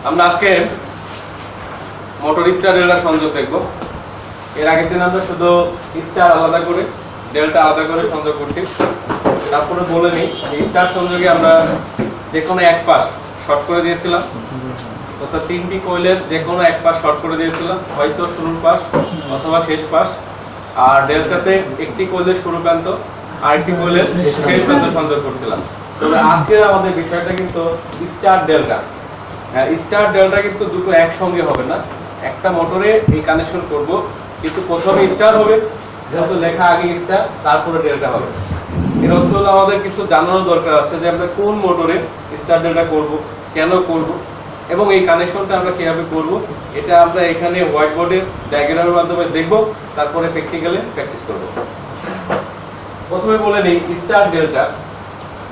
আমরা আজকে motor star delta সংযোগ দেখব। এর আগের দিন আমরা শুধু স্টার আলাদা করে ডেল্টা আলাদা করে সংযোগ করছি। তারপরে বলে নিই স্টার সংযোগে আমরা যে কোনো এক পাশ শর্ট করে দিয়েছিলাম, অর্থাৎ তিনটি কয়েলের যে কোনো এক পাশ শর্ট করে দিয়েছিলাম, হয়তো শুরুর পাশ অথবা শেষ পাশ। আর ডেল্টাতে একটি কয়েলের শুরু প্রান্ত আর একটি কয়েলের শেষ প্রান্ত সংযোগ করছিলাম। তবে আজকের আমাদের বিষয়টা কিন্তু স্টার ডেল্টা। স্টার ডেল্টা কিন্তু দুটো একসঙ্গে হবে না, একটা মোটরে এই কানেকশন করব, কিন্তু প্রথমে স্টার হবে, যেহেতু লেখা আগে স্টার তারপরে ডেল্টা হবে। এর অর্থ হলো আমাদের কিছু জানানোর দরকার আছে যে আমরা কোন মোটরে স্টার ডেল্টা করব, কেন করব এবং এই কানেকশনটা আমরা কিভাবে করব। এটা আমরা এখানে হোয়াইট বোর্ডের ডায়াগ্রামের মাধ্যমে দেখব, তারপরে প্র্যাকটিক্যালে প্র্যাকটিস করব। প্রথমে বলে নেই স্টার ডেল্টা।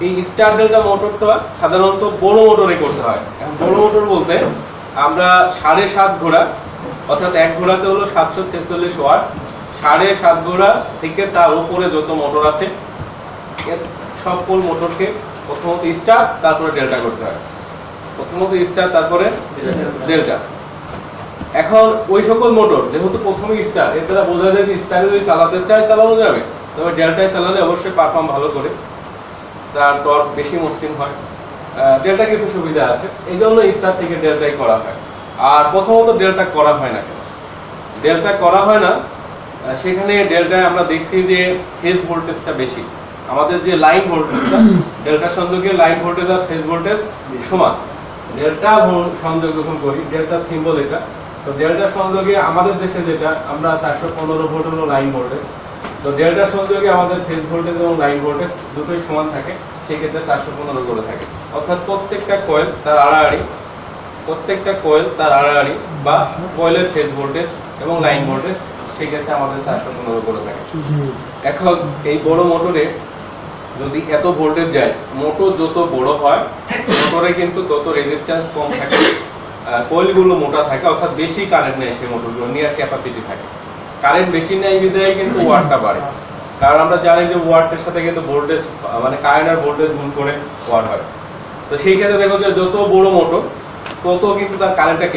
এই স্টার ডেল্টা মোটরটা সাধারণত বড় মোটরে করতে হয়। এখন বড় মোটর বলতে আমরা 7.5 ঘোড়া, অর্থাৎ এক ঘোড়াতে হলো 746 ওয়াট, 7.5 ঘোড়া থেকে তার উপরে যত মোটর আছে এর সকল মোটরকে প্রথমত স্টার তারপরে ডেল্টা করতে হয়। প্রথমত স্টার তারপরে ডেল্টা। এখন ওই সকল মোটর যেহেতু প্রথমে স্টার, এর দ্বারা বোঝা যায় যে স্টারে যদি চালাতে চায় চালানো যাবে, তবে ডেল্টায় চালালে অবশ্যই পারফর্ম ভালো করে, তার টর্ক বেশি মসৃণ হয়। ডেল্টা কিছু সুবিধা আছে, এই জন্য স্টার থেকে ডেল্টাই করা হয়। আর প্রথমত ডেল্টা করা হয় না কেন? ডেল্টা করা হয় না, সেখানে ডেল্টায় আমরা দেখছি যে ফেজ ভোল্টেজটা বেশি। আমাদের যে লাইন ভোল্টেজটা, ডেল্টা সংযোগে লাইন ভোল্টেজ আর ফেজ ভোল্টেজ সমান। ডেল্টা সংযোগ যখন করি, ডেল্টা সিম্বল এটা, তো ডেল্টা সংযোগে আমাদের দেশে যেটা আমরা 415 ভোল্ট হলো লাইন ভোল্টেজ, তো ডেল্টা সংযোগে আমাদের ফেজ ভোল্টেজ এবং লাইন ভোল্টেজ দুটোই সমান থাকে, সেক্ষেত্রে 415 করে থাকে। অর্থাৎ প্রত্যেকটা কয়েল তার আড়াআড়ি বা কয়েলের ফেজ ভোল্টেজ এবং লাইন ভোল্টেজ সেক্ষেত্রে আমাদের 415 করে থাকে। এখন এই বড় মোটরে যদি এত ভোল্টেজ যায়, মোটর যত বড় হয় মোটরে কিন্তু তত রেজিস্ট্যান্স কম থাকে, কয়েলগুলো মোটা থাকে, অর্থাৎ বেশি কারেন্ট নেয় সেই মোটরগুলো, নিয়ার ক্যাপাসিটি থাকে। কারেন্ট বেশি নেয় বিধায় কিন্তু ওয়াটটা বাড়ে, কারণ আমরা জানি যে ওয়াটের সাথে কিন্তু ভোল্টেজ মানে কারেন্ট আর ভোল্টেজ গুণ করে ওয়াট হয়। তো সেই ক্ষেত্রে দেখো যে যত বড় মোটর তত কিন্তু তার কারেন্টটা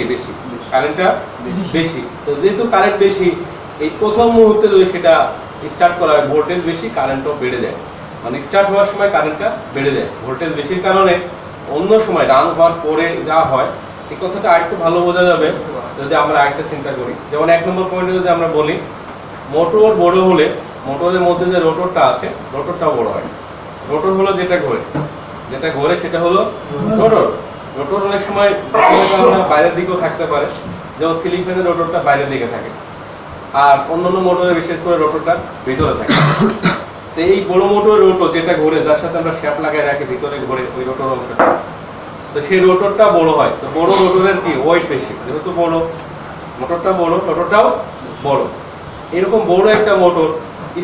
বেশি। তো যেহেতু কারেন্ট বেশি, এই প্রথম মুহূর্তে যদি সেটা স্টার্ট করা হয়, ভোল্টেজ বেশি কারেন্টও বেড়ে যায়, মানে স্টার্ট হওয়ার সময় কারেন্টটা বেড়ে যায়। ভোল্টেজ বেশির কারণে অন্য সময় রান হওয়ার পরে যা হয়, এই কথাটা আরেকটু ভালো বোঝা যাবে যদি আমরা আরেকটা চিন্তা করি। যেমন 1 নম্বর পয়েন্টে যদি আমরা বলি, মোটর বড় হলে মোটরের মধ্যে যে রোটরটা আছে রোটরটাও বড় হয়। রোটর হলো যেটা ঘোরে সেটা হলো রোটর। রোটর অনেক সময় বাইরের দিকেও থাকতে পারে, যেমন সিলিং ফ্যানের রোটরটা বাইরের দিকে থাকে, আর অন্যান্য মোটরে বিশেষ করে রোটরটা ভিতরে থাকে। তো এই বড় মোটর রোটর যেটা ঘোরে, যার সাথে আমরা শ্যাপ লাগাই রাখি ভিতরে ঘোরে ওই রোটর অংশটা, তো সেই রোটরটা বড় হয়। তো বড় রোটরের কি ওয়েট বেশি, যেহেতু বড় মোটরটা বড়, রোটরটাও বড়। এরকম বড় একটা মোটর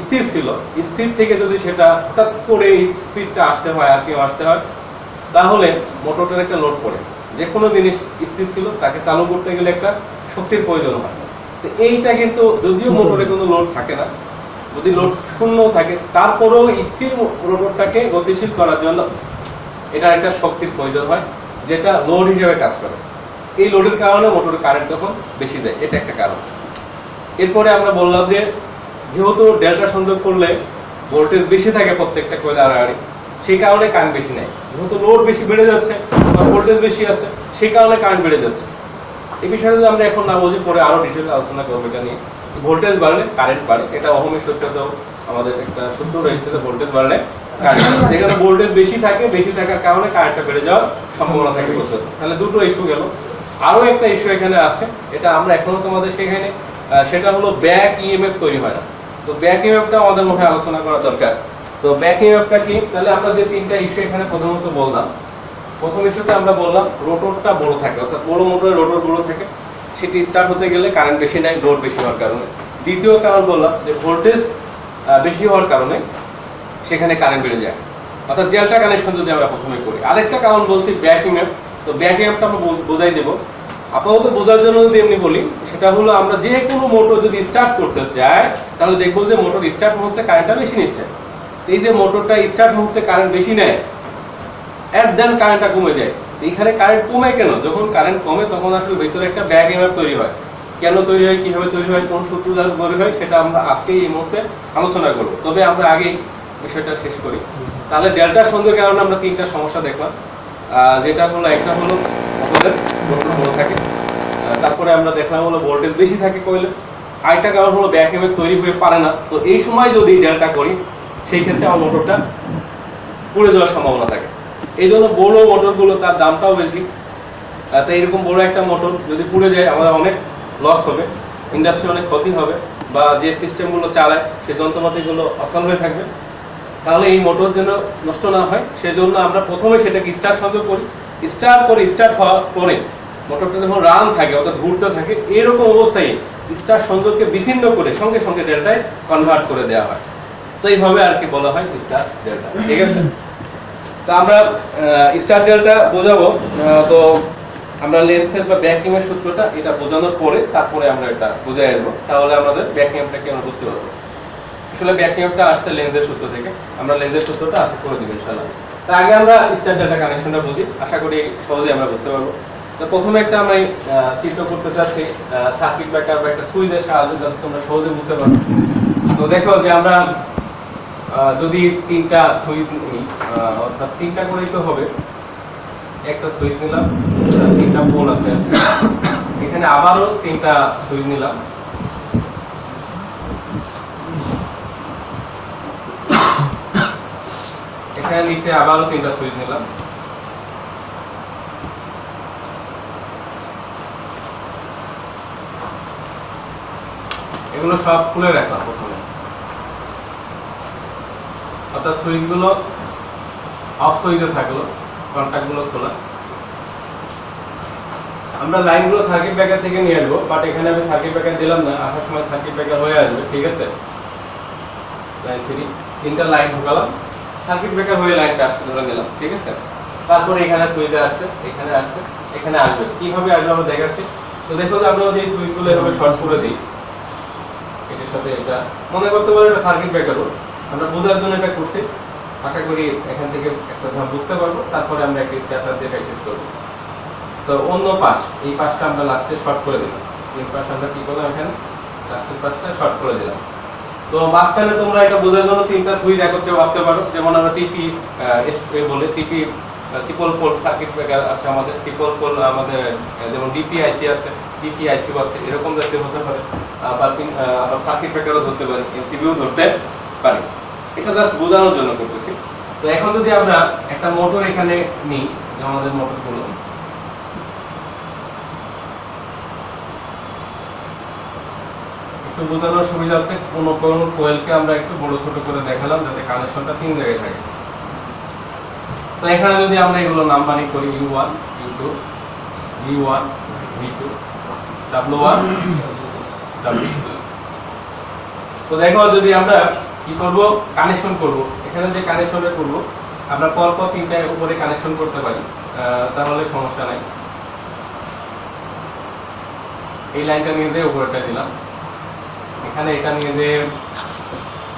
স্থির ছিল, স্থির থেকে যদি সেটা হঠাৎ করে এই স্পিডটা আসতে হয় আর কেউ আসতে হয়, তাহলে মোটরটার একটা লোড পড়ে। যে কোনো জিনিস স্থির ছিল তাকে চালু করতে গেলে একটা শক্তির প্রয়োজন হয়। তো এইটা কিন্তু যদিও মোটরে কোনো লোড থাকে না, যদি লোড শূন্য থাকে, তারপরেও স্থির রোটরটাকে গতিশীল করার জন্য এটা একটা শক্তির প্রয়োজন হয়, যেটা লোড হিসেবে কাজ করে। এই লোডের কারণে মোটরের কারেন্ট তখন বেশি দেয়, এটা একটা কারণ। এরপরে আমরা বললাম যে যেহেতু ডেল্টা সংযোগ করলে ভোল্টেজ বেশি থাকে প্রত্যেকটা কয়েলে আড়াআড়ি, সেই কারণে কারেন্ট বেশি নেয়। যেহেতু লোড বেশি বেড়ে যাচ্ছে বা ভোল্টেজ বেশি আছে, সেই কারণে কারেন্ট বেড়ে যাচ্ছে। এই বিষয়ে যদি আমরা এখন না বুঝি, পরে আরো ডিটেইলস আলোচনা করবো এটা নিয়ে। ভোল্টেজ বাড়লে কারেন্ট বাড়ে, এটা ওহমের সূত্রতেও আমাদের একটা সূত্র রয়েছে যে ভোল্টেজ বাড়লে কারেন্ট, যেখানে ভোল্টেজ বেশি থাকার কারণে কারেন্টটা বেড়ে যাওয়ার সম্ভাবনা থাকে প্রচুর। তাহলে দুটো ইস্যু গেল। আরো একটা ইস্যু এখানে আছে, এটা আমরা এখনো তোমাদের সেখানে, সেটা হলো ব্যাক ইএমএফ তৈরি হয় না। তো ব্যাক ইএমএফটা আমাদের মধ্যে আলোচনা করা দরকার। তো ব্যাক ইএমএফটা কি? তাহলে আমরা যে তিনটা ইস্যু এখানে প্রথমত বললাম, প্রথম ইস্যুতে আমরা বললাম রোটরটা বড় থাকে, অর্থাৎ বড় মোটরের রোটর বড় থাকে, সেটি স্টার্ট হতে গেলে কারেন্ট বেশি নেয়, লোড বেশি হওয়ার কারণে। দ্বিতীয় কারণ বললাম যে ভোল্টেজ বেশি হওয়ার কারণে সেখানে কারেন্ট বেড়ে যায়, অর্থাৎ ডেল্টা কানেকশন যদি আমরা প্রথমে করি। আরেকটা কারণ বলছি ব্যাক ইএমএফ। তো ব্যাক ইএমএফটা আমরা বোঝাই দেবো আপাতত বোঝার জন্য। যদি এমনি বলি, সেটা হলো আমরা যে কোনো মোটর যদি স্টার্ট করতে চাই, তাহলে দেখবো যে মোটর স্টার্ট মুহূর্তে কারেন্টটা বেশি নিচ্ছে। এই যে মোটরটা স্টার্ট মুহূর্তে কারেন্ট বেশি নেয়, এর দেন কারেন্টটা কমে যায়, এখানে কারেন্ট কমে কেন? যখন কারেন্ট কমে তখন আসলে ভেতরে একটা ব্যাক ইএমএফ তৈরি হয়। কেন তৈরি হয়, কিভাবে তৈরি হয়, কোন সূত্র দ্বারা তৈরি হয়, সেটা আমরা আজকেই এই মুহূর্তে আলোচনা করব। তবে আমরা আগেই বিষয়টা শেষ করি। তাহলে ডেল্টা সংযোগের কারণে আমরা তিনটা সমস্যা দেখলাম, যেটা হলো একটা হলো মোটরের মোটর বড় থাকে, তারপরে আমরা দেখলাম হলো ভোল্টেজ বেশি থাকে কয়েলে, আরেকটা কারণ হলো ব্যাক ইএমএফ তৈরি হয়ে পারে না। তো এই সময় যদি ডেল্টা করি সেই ক্ষেত্রে আমার মোটরটা পুড়ে যাওয়ার সম্ভাবনা থাকে। এই জন্য বড় মোটরগুলো তার দামটাও বেশি। তাই এরকম বড় একটা মোটর যদি পুড়ে যায় আমাদের অনেক লস হবে, ইন্ডাস্ট্রি অনেক ক্ষতি হবে, বা যে সিস্টেমগুলো চালায় সেই যন্ত্রপাতিগুলো অচল হয়ে থাকবে। তাহলে এই মোটর যেন নষ্ট না হয় সেজন্য আমরা প্রথমে সেটাকে স্টার্ট সংযোগ করি। স্টার্ট হওয়ার পরে মোটরটা যখন রান থাকে অর্থাৎ ঘুরতে থাকে, এরকম অবস্থায় স্টার্ট সংযোগকে বিচ্ছিন্ন করে সঙ্গে সঙ্গে ডেল্টায় কনভার্ট করে দেওয়া হয়। তো এইভাবে আর কি বলা হয় স্টার ডেল্টা। ঠিক আছে, তো আমরা স্টার ডেল্টা বোঝাবো। তো আমরা লেন্সের বা ব্যাকইএমএফ সূত্রটা এটা বোঝানোর পরে তারপরে আমরা এটা বুঝে আসবো, তাহলে আমাদের ব্যাকইএমএফটাকে আমরা বুঝতে পারবো। আসলে ব্যাকইএমএফটা আসছে লেন্সের সূত্র থেকে, আমরা লেন্সের সূত্রটা আজকে করে দিব ইনশাআল্লাহ। তার আগে আমরা স্টার ডেল্টা কানেকশনটা বুঝি, আশা করি সহজেই আমরা বুঝতে পারবো। তো প্রথমে একটা আমি চিত্র করতে চাচ্ছি সার্কিট ব্রেকার বা একটা সুইচের সাহায্যে, যাতে তোমরা সহজে বুঝতে পারো। তো দেখো যে আমরা যদি তিনটা সুইচ নিই, অর্থাৎ তিনটা করেই তো হবে, একটা সুইচ নিলাম, তিনটা পোল আছে, এখানে আবারও তিনটা সুইচ নিলাম, এখানে নিচে আবারও তিনটা সুইচ নিলাম, এগুলো সব খুলে রাখলাম প্রথমে, অর্থাৎ সুইচগুলো অফ সুইচে থাকলো, কন্ট্যাক্টগুলো খোলা। আমরা লাইনগুলো সার্কিট ব্রেকার থেকে নিয়ে আসবো, বাট এখানে আমি সার্কিট ব্রেকার দিলাম না, আসার সময় সার্কিট ব্রেকার হয়ে আসবে। ঠিক আছে, লাইন 3 তিনটা লাইন ঢোকালাম, সার্কিট ব্রেকার হয়ে লাইনটা আসতে ধরে নিলাম। ঠিক আছে, তারপরে এখানে সুইচে আসছে, এখানে আসছে, এখানে আসবে। কিভাবে আসবে আমরা দেখাচ্ছি। তো দেখো যে আমরা যদি এই সুইচগুলো এভাবে শর্ট করে দিই, এটার সাথে এটা মনে করতে পারো এটা সার্কিট ব্রেকারও, আমরা বোঝার জন্য এটা করছি। আশা করি এখান থেকে একটা ধাপ বুঝতে পারবো, তারপরে আমরা একটা স্ট্যাটার দিয়ে প্র্যাকটিস করবো। তো অন্য পাশ, এই পাশটা আমরা লাস্টে শর্ট করে দিলাম, এই পাশ আমরা কি করলাম, এখানে লাস্টের পাশটা শর্ট করে দিলাম। তো মাঝখানে তোমরা এটা বোঝার জন্য তিনটা সুইচ একত্রে ভাবতে পারো, যেমন আমরা টিপি বলে, টিপি ট্রিপল পোল সার্কিট ব্রেকার আছে আমাদের, ট্রিপল পোল আমাদের যেমন ডিপিআইসি আছে, ডিপিআইসি আছে, এরকম জাতীয় হতে পারে। আবার সার্কিট ব্রেকারও ধরতে পারি, এমসিবিও ধরতে পারি। এটা জাস্ট বোঝানোর জন্য করতেছি। তো এখন যদি আমরা একটা মোটর এখানে নিই, যেমন আমাদের মোটরগুলো একটু বোঝানোর সুবিধার্থে কোনো কোনো কোয়েলকে আমরা একটু বড় ছোট করে দেখালাম, যাতে কানেকশনটা তিন জায়গায় থাকে। তো এখানে যদি আমরা এগুলো নাম্বারিং করি, U1, U2, V1, V2, W1, W2। তো দেখো যদি আমরা কি করব, কানেকশন করব, এখানে যে কানেকশনটা করব আমরা পরপর তিনটা উপরে কানেকশন করতে পারি, তাহলে সমস্যা নাই। এই লাইনটা নিয়ে দিয়ে উপরেটা দিলাম, এখানে এটা নিয়ে দিয়ে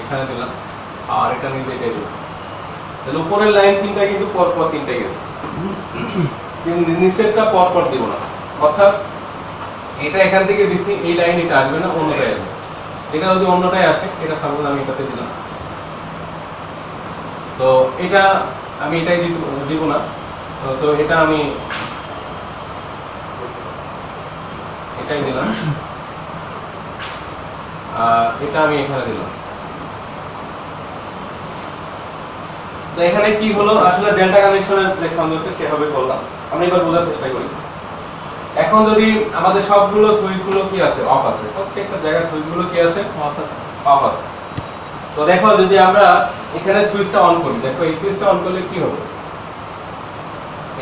এখানে দিলাম, আর এটা নিয়ে দিয়ে এটা দিলাম। তাহলে উপরের লাইন তিনটা কিন্তু পরপর তিনটা গেছে, কিন্তু নিচেরটা পরপর দিব না। অর্থাৎ এটা এখান থেকে দিছি, এই লাইন এটা আসবে না, অন্যটাই আসবে। এটা যদি অন্যটাই আসে, এটা সাপোজ আমি এটাতে দিলাম, তো এটা আমি এটাই দিব না, তো এটা আমি এটাই দিলাম, আর এটা আমি এখানে দিলাম। তো এখানে কি হলো, আসলে ডেল্টা কানেকশনের যে সংযোগটা সেভাবে করলাম। আমরা এবার বোঝার চেষ্টা করি। এখন যদি আমাদের সবগুলো সুইচগুলো কি আছে, অফ আছে, প্রত্যেকটা জায়গায় সুইচগুলো কি আছে, অফ আছে। তো দেখো যদি আমরা এখানে সুইচটা অন করি, দেখো এই সুইচটা অন করলে কি হবে,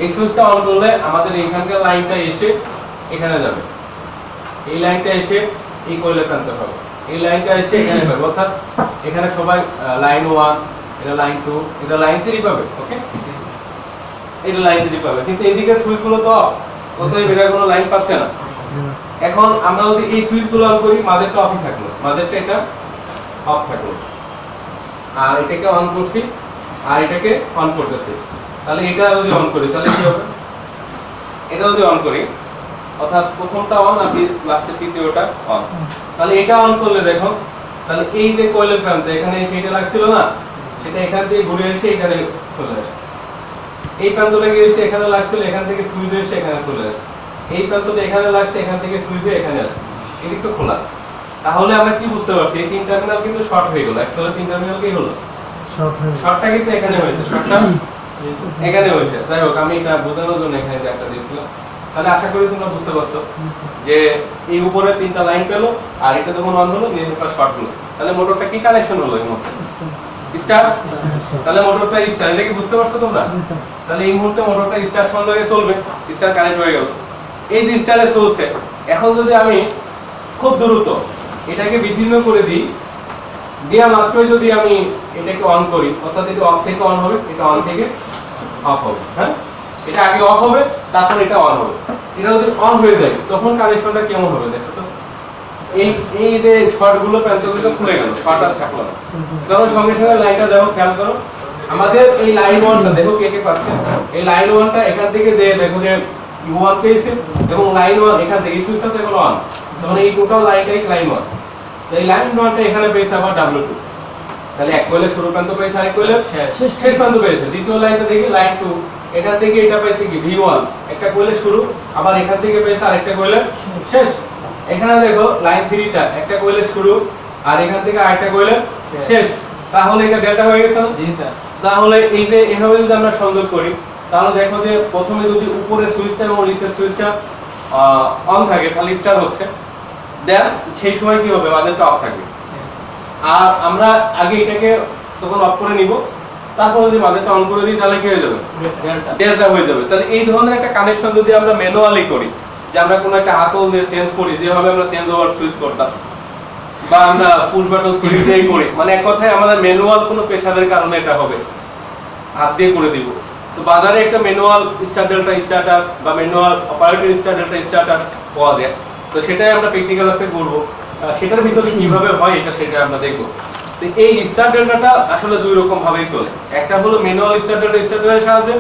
এই সুইচটা অন করলে আমাদের এখানকার লাইনটা এসে এখানে যাবে, এই লাইনটা এসে এই কোয়েলে প্রান্ত হবে, এই লাইনটা এসে এখানে পাবে। অর্থাৎ এখানে সবাই লাইন 1, এটা লাইন 2, এটা লাইন 3 পাবে। ওকে, এটা লাইন 3 পাবে, কিন্তু এইদিকে সুইচগুলো তো অফ, অতএব এটা কোনো লাইন পাচ্ছে না। এখন আমরা যদি এই সুইচগুলো অন করি, মাঝেরটা অফই থাকলো, মাঝেরটা এটা অফ থাকলো, আর এটাকে অন করছি আর এটাকে অন করতেছি, তাহলে এটা যদি অন করি তাহলে কি হবে, এটা যদি অন করি, অর্থাৎ প্রথমটা অন আর লাস্টের তৃতীয়টা অন, তাহলে এটা অন করলে দেখো, তাহলে এই যে কয়েলের প্রান্তে এখানে সেইটা লাগছিল না, সেটা এখান থেকে ঘুরে এসে এখানে চলে আসে। এই প্রান্তটা গিয়েছে এখানে লাগছিল, এখান থেকে সুইচ এসে এখানে চলে আসে। এই প্রান্তটা এখানে লাগছে, এখান থেকে সুইচ হয়ে এখানে আসে, এদিক তো খোলা। তাহলে আমরা কি বুঝতে পারছি, এই তিন টার্মিনাল কিন্তু শর্ট হয়ে গেল। অ্যাকচুয়ালি তিন টার্মিনাল কি হলো, শর্টটা কিন্তু এখানে হয়েছে, শর্টটা এখানে হয়েছে। যাই হোক, আমি এটা বোঝানোর জন্য এখানে একটা দিয়েছিলাম। তাহলে আশা করি তোমরা বুঝতে পারছো যে এই উপরে তিনটা লাইন পেলো, আর এটা যখন অন হলো নিচেরটা শর্ট হলো। তাহলে মোটরটা কি কানেকশন হলো এই মুহূর্তে, স্টার। তাহলে মোটরটা স্টার, এটা কি বুঝতে পারছো তোমরা? তাহলে এই মুহূর্তে মোটরটা স্টার সংযোগে চলবে, স্টার কানেক্ট হয়ে গেল। এই যে স্টারে চলছে, এখন যদি আমি খুব দ্রুত এটাকে বিচ্ছিন্ন করে দিই, দেওয়া মাত্রই যদি আমি এটাকে অন করি, অর্থাৎ এটা অফ থেকে অন হবে, এটা অন থেকে অফ হবে। হ্যাঁ, এটা আগে অফ হবে, তারপর এটা অন হবে। এটা যদি অন হয়ে যায় তখন কানেকশনটা কেমন হবে দেখো তো। এই এই যে শর্টগুলো প্যান্টগুলো খুলে গেল, শর্ট আর থাকলো না। তখন সঙ্গে সঙ্গে লাইনটা দেখো, খেয়াল করো, আমাদের এই লাইন ওয়ানটা দেখো কে কে পাচ্ছে। এই লাইন ওয়ানটা এখান থেকে যে দেখো যে ইউ1 পেয়েছে, এবং লাইন ওয়ান এখান থেকে সুইচটা তো এখন অন, তখন এই টোটাল লাইনটাই লাইন ওয়ান। এই লাইন ওয়ানটা এখানে পেয়েছে আবার W2, তাহলে এক কয়েলের শুরু প্রান্ত পেয়েছে, আরেক কয়েলের শেষ প্রান্ত পেয়েছে। দ্বিতীয় লাইনটা দেখি লাইন 2, এখান থেকে এটা পেয়েছে কি V1, একটা কয়েলের শুরু, আবার এখান থেকে পেয়েছে আরেকটা কয়েলের শেষ। এখানে দেখো লাইন 3টা একটা কয়েলের শুরু, আর এখান থেকে আরেকটা কয়েলের শেষ। তাহলে এটা ডেল্টা হয়ে গেছে না? জি স্যার। তাহলে এই যে এভাবে যদি আমরা সংযোগ করি, তাহলে দেখো যে প্রথমে যদি উপরে সুইচটা এবং নিচের সুইচটা অন থাকে তাহলে স্টার হচ্ছে, দেন সেই সময় কি হবে, আমাদেরটা অফ থাকবে। আর আমরা আগে এটাকে তখন অফ করে নিব, তারপর যদি মাঝেটা অন করে দিই তাহলে কি হয়ে যাবে, ডেল্টা হয়ে যাবে। তাহলে এই ধরনের একটা কানেকশন যদি আমরা ম্যানুয়ালি করি, যে আমরা কোনো একটা হাতল দিয়ে চেঞ্জ করি, যেভাবে আমরা চেঞ্জ ওভার সুইচ করতাম, বা আমরা পুশ বাটন সুইচ দিয়ে করি, মানে এক কথায় আমাদের ম্যানুয়াল কোনো প্রেসারের কারণে এটা হবে, হাত দিয়ে করে দিব। তো বাজারে একটা ম্যানুয়াল স্টার ডেল্টা স্টার্টার বা manual operator star delta starter পাওয়া যায়। তো সেটাই আমরা প্র্যাকটিক্যাল ক্লাসে করব, সেটার ভিতরে কিভাবে হয় সেটা আমরা দেখব। তো এই স্টার ডেল্টাটা আসলে দুই রকম ভাবেই চলে, একটা হলো ম্যানুয়াল স্টার ডেল্টা স্টার্টারের সাহায্যে,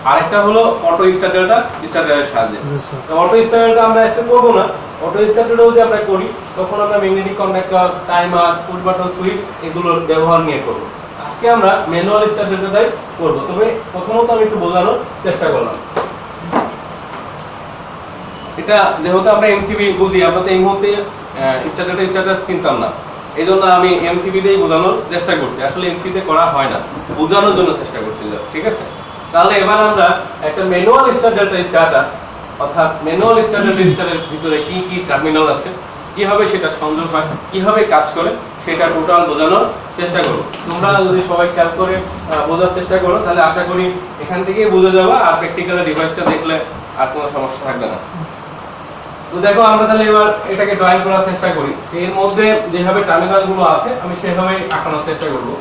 আরেকটা হলো অটো স্টার ডেল্টা স্টার্টারের সাহায্যে। তো অটো স্টার ডেল্টা আমরা আজকে করব না, অটো স্টার ডেল্টা যদি আমরা করি তখন আমরা magnetic conductor, timer, push button switch এগুলোর ব্যবহার নিয়ে করব। আজকে আমরা ম্যানুয়াল স্টার ডেল্টাটাই করব। তবে প্রথমত আমি একটু বোঝানোর চেষ্টা করলাম। এটা যেহেতু আমরা এমসিবি বুঝি, আমরা তো এই মুহূর্তে স্টার ডেল্টা স্টার্টার চিনতাম না, এই জন্য আমি এমসিবি দিয়েই বোঝানোর চেষ্টা করছি। আসলে এমসিবি তে করা হয় না, বোঝানোর জন্য চেষ্টা করছি, ঠিক আছে? তাহলে এবার আমরা একটা ম্যানুয়াল স্টার ডেল্টা স্টার্টার, অর্থাৎ ম্যানুয়াল স্টার ডেল্টা স্টারের ভিতরে কি কি টার্মিনাল আছে, কিভাবে সেটা সংযোগ হয়, কিভাবে কাজ করে, সেটা টোটাল বোঝানোর চেষ্টা করব। তোমরা যদি সবাই খেয়াল করে বোঝার চেষ্টা করো, তাহলে আশা করি এখান থেকেই বুঝে যাবে, আর প্র্যাকটিক্যাল ডিভাইসটা দেখলে আর কোনো সমস্যা থাকবে না। তো দেখো, আমরা তাহলে এবার এটাকে ড্রয়িং করার চেষ্টা করি। এর মধ্যে যেভাবে টার্মিনাল গুলো আছে আমি সেভাবে আঁকানোর চেষ্টা করব।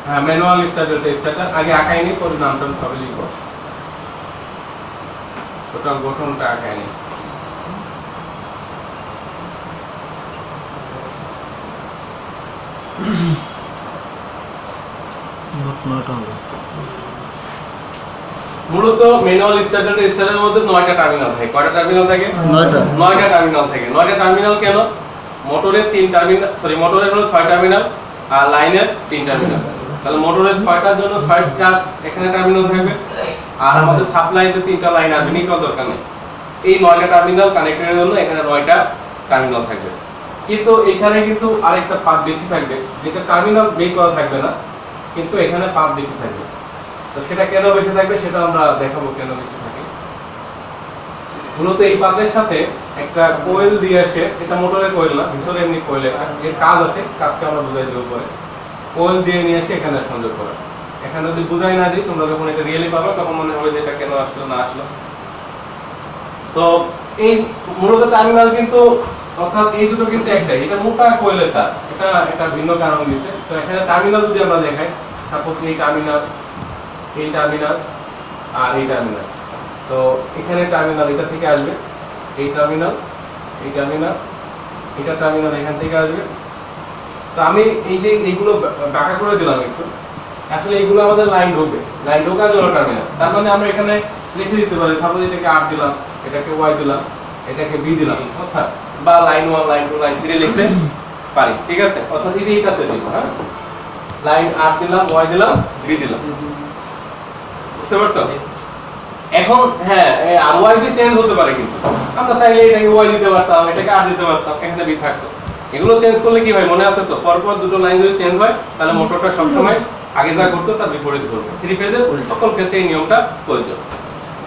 হ্যাঁ, ম্যানুয়াল স্টার ডেল্টা স্টার্টার আগে আঁকাইনি, পরে নামটা সবে লিখবো, টোটাল গঠনটা আঁকাইনি। মূলত ম্যানুয়াল স্টার ডেল্টা স্টার্টারের মধ্যে 9টা টার্মিনাল থাকে। কয়টা টার্মিনাল থাকে? 9টা টার্মিনাল থাকে। 9টা টার্মিনাল কেন? মোটরের 3 টার্মিনাল, সরি, মোটরের হলো 6 টার্মিনাল আর লাইনের 3 টার্মিনাল। তাহলে মোটরের 6টার জন্য 6টা এখানে টার্মিনাল থাকবে, আর আমাদের সাপ্লাইতে 3টা লাইন আসবে, নিকট দরকার নেই। এই 9টা টার্মিনাল কানেক্টরের জন্য এখানে 9টা টার্মিনাল থাকবে। কিন্তু এখানে কিন্তু আরেকটা পাথ বেশি থাকবে, যেটা টার্মিনাল বের করা থাকবে না, কিন্তু এখানে পাথ বেশি থাকবে। তো সেটা কেন বেশি থাকবে সেটা আমরা দেখাবো কেন বেশি থাকে। মূলত এই পাতের সাথে একটা কোয়েল দিয়ে আসে, এটা মোটরের কোয়েল না, ভিতরে এমনি কোয়েল, এর কাজ আছে, কাজকে আমরা বুঝাই দেবো পরে। কোয়েল দিয়ে নিয়ে এসে এখানে সংযোগ করা। এখানে যদি বুঝাই না দিই, তোমরা যখন এটা রিয়েলি পাবো তখন মনে হবে যে এটা কেন আসলো না আসলো। তো এই মূলত টার্মিনাল কিন্তু, অর্থাৎ এই দুটো কিন্তু একটাই, এটা মোটা কোয়েলের তার, এটা একটা ভিন্ন কারণ দিয়েছে। তো এখানে টার্মিনাল যদি আমরা দেখাই, সাপোজ এই টার্মিনাল, এই টার্মিনাল আর এই টার্মিনাল। তো এখানে টার্মিনাল এটা থেকে আসবে, এই টার্মিনাল, এই টার্মিনাল, এটা টার্মিনাল এখান থেকে আসবে। তো আমি এই যে এইগুলো বাঁকা করে দিলাম একটু, আসলে এইগুলো আমাদের লাইন ঢোকে, লাইন ঢোকার জন্য টার্মিনাল। তার মানে আমরা এখানে লিখে দিতে পারি, সাপোজ এটাকে আর দিলাম, এটাকে ওয়াই দিলাম, এটাকে বি দিলাম, অর্থাৎ বা লাইন 1 লাইন 2 লাইন 3 লিখতে পারি, ঠিক আছে? অর্থাৎ এই যে এইটাতে দিব, হ্যাঁ, লাইন আর দিলাম, ওয়াই দিলাম, বি দিলাম, বুঝতে পারছো? এখন হ্যাঁ, আর ওয়াই বি চেঞ্জ হতে পারে, কিন্তু আমরা চাইলে এটাকে ওয়াই দিতে পারতাম, এটাকে আর দিতে পারতাম, এখানে বি থাকতো। এগুলো চেঞ্জ করলে কি হয় মনে আছে তো? পরপর দুটো লাইন যদি চেঞ্জ হয় তাহলে মোটরটা সবসময় আগে যা করতো তার বিপরীত করবে। থ্রি ফেজের সকল ক্ষেত্রে এই নিয়মটা প্রযোজ্য।